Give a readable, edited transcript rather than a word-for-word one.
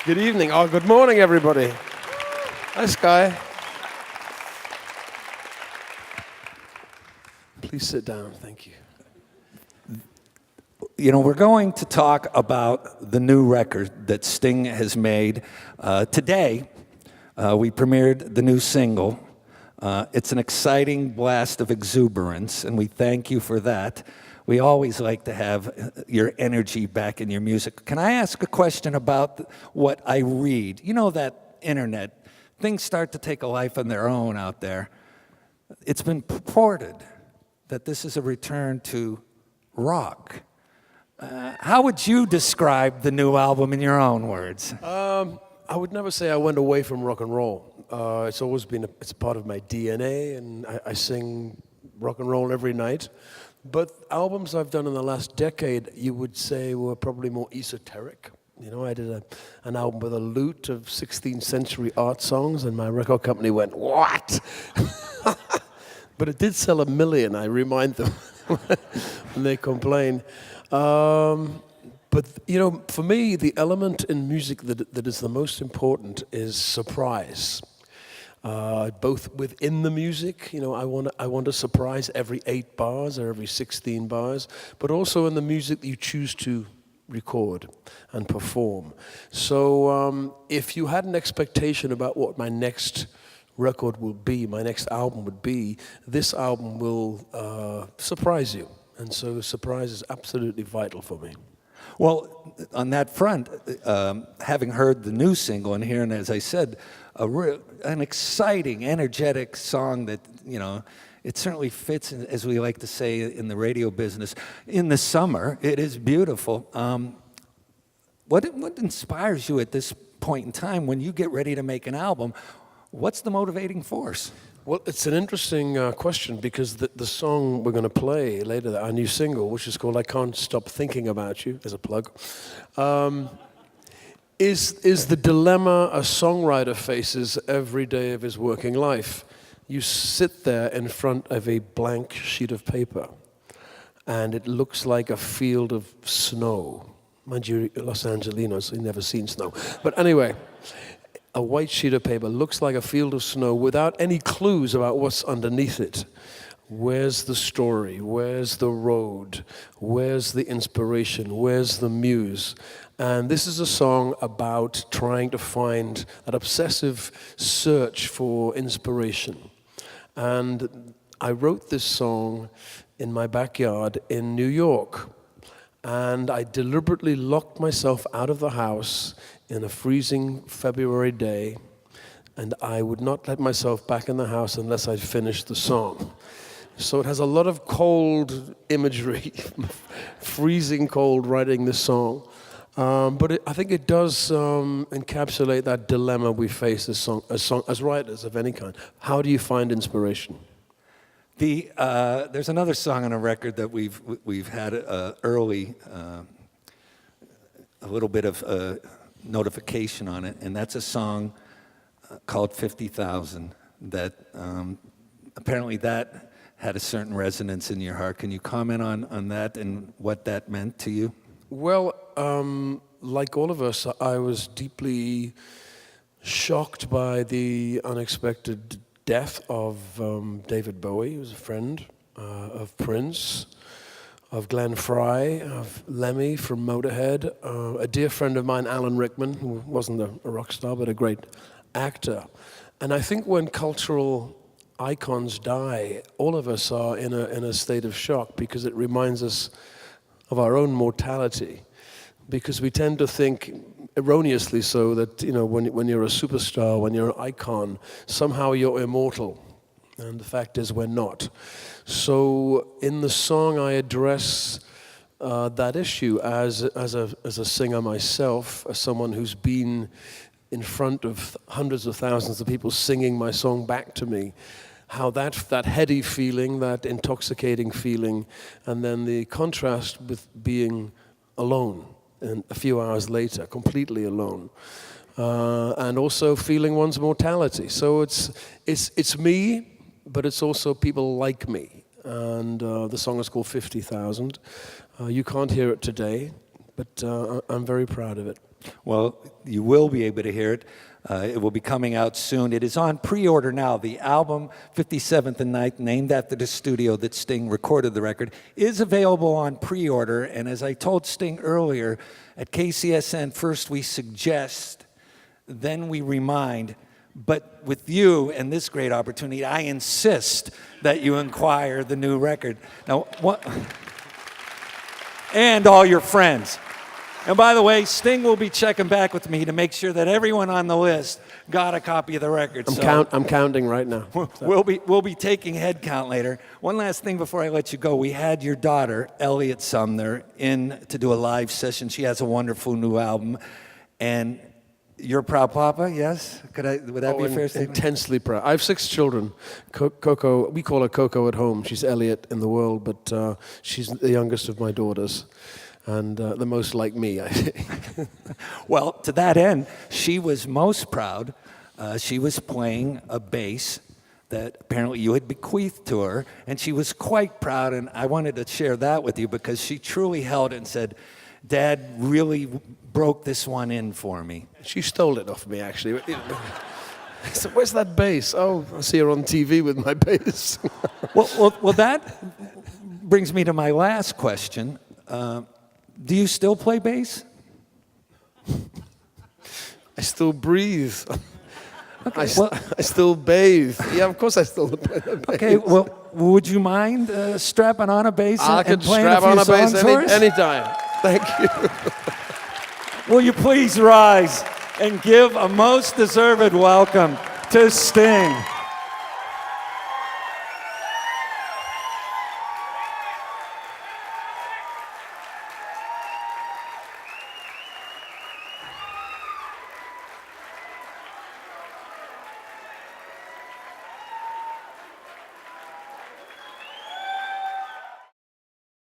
Good evening. Oh, good morning, everybody. Hi, Sky. Please sit down. Thank you. You know, we're going to talk about the new record that Sting has made. Today, we premiered the new single. It's an exciting blast of exuberance, and we thank you for that. We always like to have your energy back in your music. Can I ask a question about what I read? You know that internet, things start to take a life of their own out there. It's been purported that this is a return to rock. How would you describe the new album in your own words? I would never say I went away from rock and roll. It's always been it's part of my DNA, and I sing rock and roll every night. But albums I've done in the last decade, you would say, were probably more esoteric. You know, I did an album with a lute of 16th century art songs, and my record company went, "What?" But it did sell 1 million, I remind them when they complain. But, you know, for me, the element in music that is the most important is surprise. Both within the music, you know, I want to surprise every 8 bars or every 16 bars, but also in the music that you choose to record and perform. So if you had an expectation about what my next record will be, my next album would be, this album will surprise you. And so surprise is absolutely vital for me. Well, on that front, having heard the new single and hearing, as I said, an exciting, energetic song that, you know, it certainly fits, as we like to say in the radio business, in the summer. It is beautiful. What inspires you at this point in time when you get ready to make an album? What's the motivating force? Well, it's an interesting question because the song we're going to play later, our new single, which is called I Can't Stop Thinking About You, as a plug, is the dilemma a songwriter faces every day of his working life. You sit there in front of a blank sheet of paper, and it looks like a field of snow. Mind you, Los Angelinos, you've never seen snow. But anyway, a white sheet of paper looks like a field of snow without any clues about what's underneath it. Where's the story? Where's the road? Where's the inspiration? Where's the muse? And this is a song about trying to find an obsessive search for inspiration. And I wrote this song in my backyard in New York. And I deliberately locked myself out of the house in a freezing February day, and I would not let myself back in the house unless I'd finished the song. So it has a lot of cold imagery, freezing cold writing this song. But I think it does encapsulate that dilemma we face as writers of any kind. How do you find inspiration? There's another song on a record that we've had early, a little bit of notification on it, and that's a song called 50,000 that apparently that had a certain resonance in your heart. Can you comment on that and what that meant to you? Well, like all of us, I was deeply shocked by the unexpected death of David Bowie, who was a friend of Prince, of Glenn Frey, of Lemmy from Motorhead, a dear friend of mine, Alan Rickman, who wasn't a rock star but a great actor. And I think when cultural icons die, all of us are in a state of shock because it reminds us of our own mortality. Because we tend to think, erroneously so, that when you're a superstar, when you're an icon, somehow you're immortal. And the fact is we're not. So in the song I address that issue as a singer myself, as someone who's been in front of hundreds of thousands of people singing my song back to me, how that heady feeling, that intoxicating feeling, and then the contrast with being alone and a few hours later, completely alone. And also feeling one's mortality. So it's me, but it's also people like me. And the song is called 50,000. You can't hear it today, but I'm very proud of it. Well, you will be able to hear it. It will be coming out soon. It is on pre-order now. The album, 57th and 9th, named after the studio that Sting recorded the record, is available on pre-order. And as I told Sting earlier, at KCSN, first we suggest, then we remind. But with you and this great opportunity, I insist that you acquire the new record. Now, what? And all your friends. And by the way, Sting will be checking back with me to make sure that everyone on the list got a copy of the record. I'm counting right now. We'll be taking head count later. One last thing before I let you go. We had your daughter, Elliot Sumner, in to do a live session. She has a wonderful new album. And you're a proud papa, yes? Would that be a fair statement? Intensely proud. I have 6 children. Coco, we call her Coco at home. She's Elliot in the world, but she's the youngest of my daughters. And the most like me, I think. Well, to that end, she was most proud. She was playing a bass that apparently you had bequeathed to her, and she was quite proud, and I wanted to share that with you because she truly held it and said, Dad really broke this one in for me. She stole it off me, actually. So where's that bass? Oh, I see her on TV with my bass. Well, that brings me to my last question. Do you still play bass? I still breathe. Okay, I still bathe. Yeah, of course I still play the bass. Okay, well, would you mind strapping on a bass and playing strap a few on a songs bass for us? anytime. Thank you. Will you please rise and give a most deserved welcome to Sting?